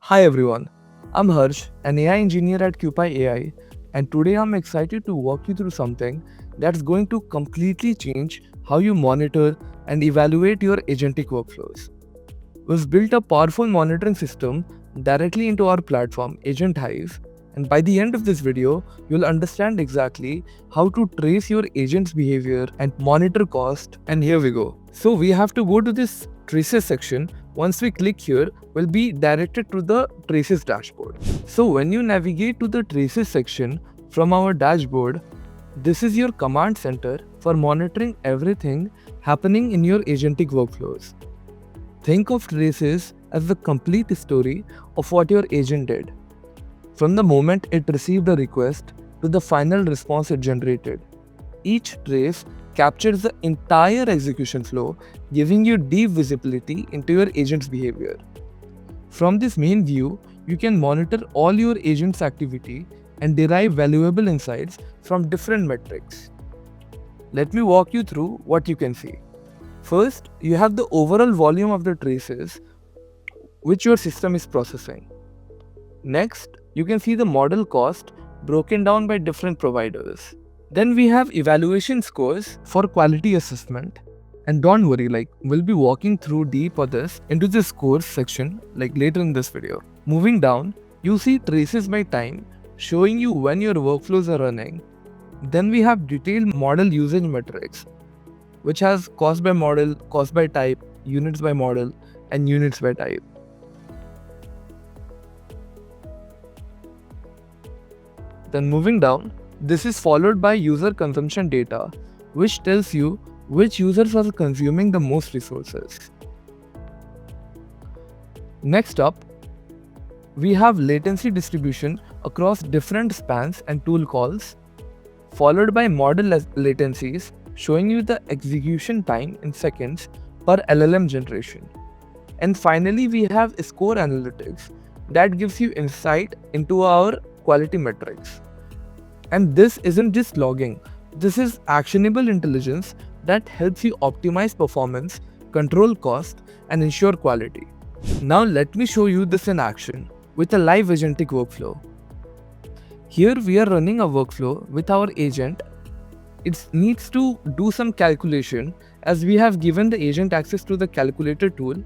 Hi everyone, I'm Harsh, an AI engineer at QPy AI, and today I'm excited to walk you through something that's going to completely change how you monitor and evaluate your agentic workflows. We've built a powerful monitoring system directly into our platform, Agent Hive, and by the end of this video, you'll understand exactly how to trace your agent's behavior and monitor cost. And here we go. So we have to go to this traces section. Once we click here, we'll be directed to the traces dashboard. So when you navigate to the traces section from our dashboard, this is your command center for monitoring everything happening in your agentic workflows. Think of traces as the complete story of what your agent did, from the moment it received a request to the final response it generated. Each trace captures the entire execution flow, giving you deep visibility into your agent's behavior. From this main view, you can monitor all your agent's activity and derive valuable insights from different metrics. Let me walk you through what you can see. First, you have the overall volume of the traces which your system is processing. Next, you can see the model cost broken down by different providers. Then we have evaluation scores for quality assessment. And don't worry, we'll be walking through deep on this into the scores section later in this video. Moving down, you see traces by time showing you when your workflows are running. Then we have detailed model usage metrics, which has cost by model, cost by type, units by model, and units by type. Then moving down, this is followed by user consumption data, which tells you which users are consuming the most resources. Next up, we have latency distribution across different spans and tool calls, followed by model latencies showing you the execution time in seconds per LLM generation. And finally, we have score analytics that gives you insight into our quality metrics. And this isn't just logging, this is actionable intelligence that helps you optimize performance, control cost, and ensure quality. Now let me show you this in action with a live agentic workflow. Here we are running a workflow with our agent. It needs to do some calculation as we have given the agent access to the calculator tool,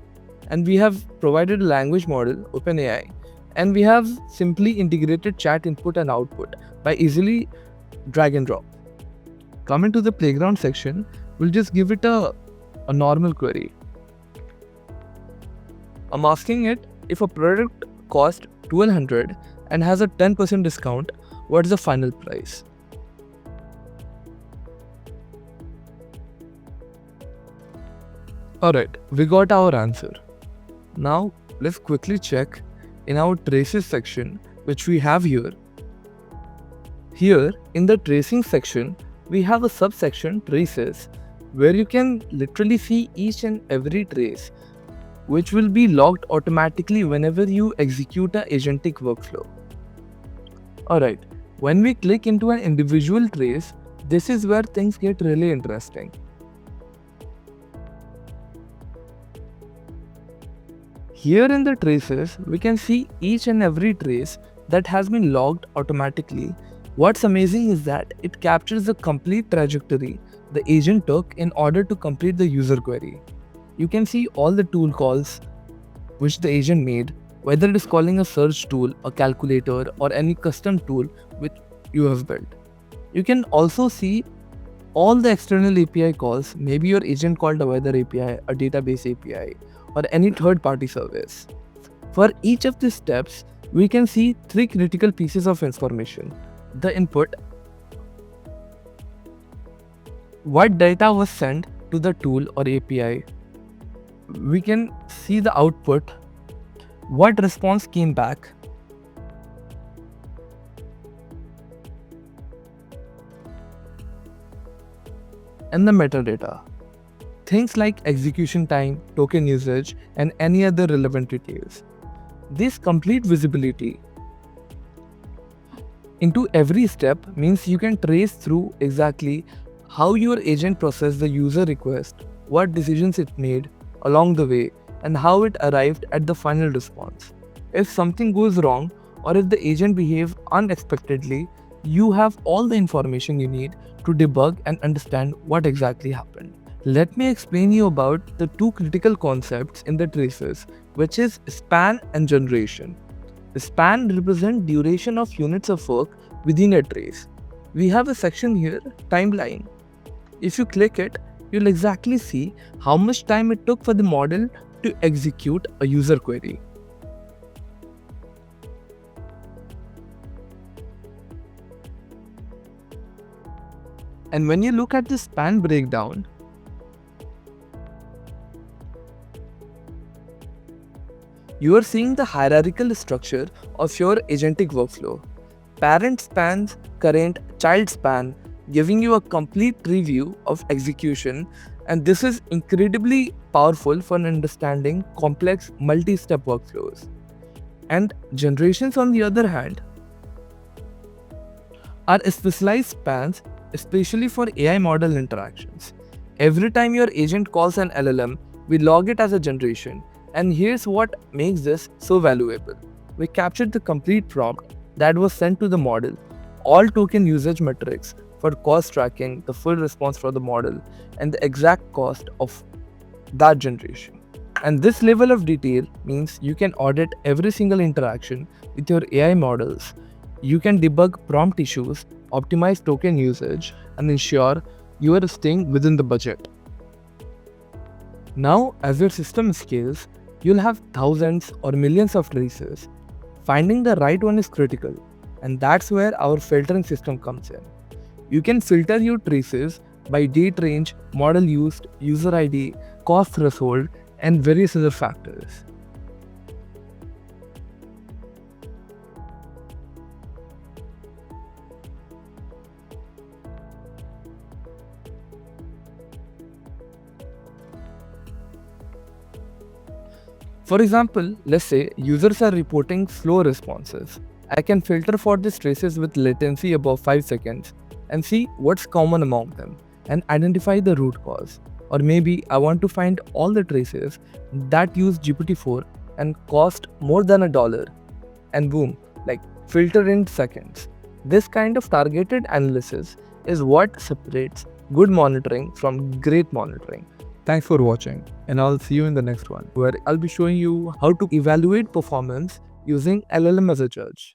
and we have provided a language model, OpenAI, and we have simply integrated chat input and output by easily drag and drop. Coming to the playground section, we'll just give it a normal query. I'm asking it if a product costs $1,200 and has a 10% discount, what's the final price? Alright, we got our answer. Now let's quickly check in our traces section, which we have here. Here in the tracing section, we have a subsection traces where you can literally see each and every trace, which will be logged automatically whenever you execute an agentic workflow. Alright, when we click into an individual trace, this is where things get really interesting. Here in the traces, we can see each and every trace that has been logged automatically. What's amazing is that it captures the complete trajectory the agent took in order to complete the user query. You can see all the tool calls which the agent made, whether it is calling a search tool, a calculator, or any custom tool which you have built. You can also see all the external API calls, maybe your agent called a weather API, a database API, or any third-party service. For each of these steps, we can see three critical pieces of information. The input, what data was sent to the tool or API. We can see the output, what response came back. And the metadata. Things like execution time, token usage, and any other relevant details. This complete visibility into every step means you can trace through exactly how your agent processed the user request, what decisions it made along the way, and how it arrived at the final response. If something goes wrong or if the agent behaves unexpectedly, you have all the information you need to debug and understand what exactly happened. Let me explain you about the two critical concepts in the traces, which is span and generation. The span represents duration of units of work within a trace. We have a section here, timeline. If you click it, you'll exactly see how much time it took for the model to execute a user query. And when you look at the span breakdown, you are seeing the hierarchical structure of your agentic workflow. Parent spans, current, child span, giving you a complete review of execution, and this is incredibly powerful for understanding complex multi-step workflows. And generations, on the other hand, are specialized spans, especially for AI model interactions. Every time your agent calls an LLM, we log it as a generation. And here's what makes this so valuable. We captured the complete prompt that was sent to the model, all token usage metrics for cost tracking, the full response for the model, and the exact cost of that generation. And this level of detail means you can audit every single interaction with your AI models. You can debug prompt issues, optimize token usage, and ensure you are staying within the budget. Now, as your system scales, you'll have thousands or millions of traces. Finding the right one is critical, and that's where our filtering system comes in. You can filter your traces by date range, model used, user ID, cost threshold, and various other factors. For example, let's say users are reporting slow responses. I can filter for these traces with latency above 5 seconds and see what's common among them and identify the root cause. Or maybe I want to find all the traces that use GPT-4 and cost more than $1, and boom, like filter in seconds. This kind of targeted analysis is what separates good monitoring from great monitoring. Thanks for watching, and I'll see you in the next one, where I'll be showing you how to evaluate performance using LLM as a judge.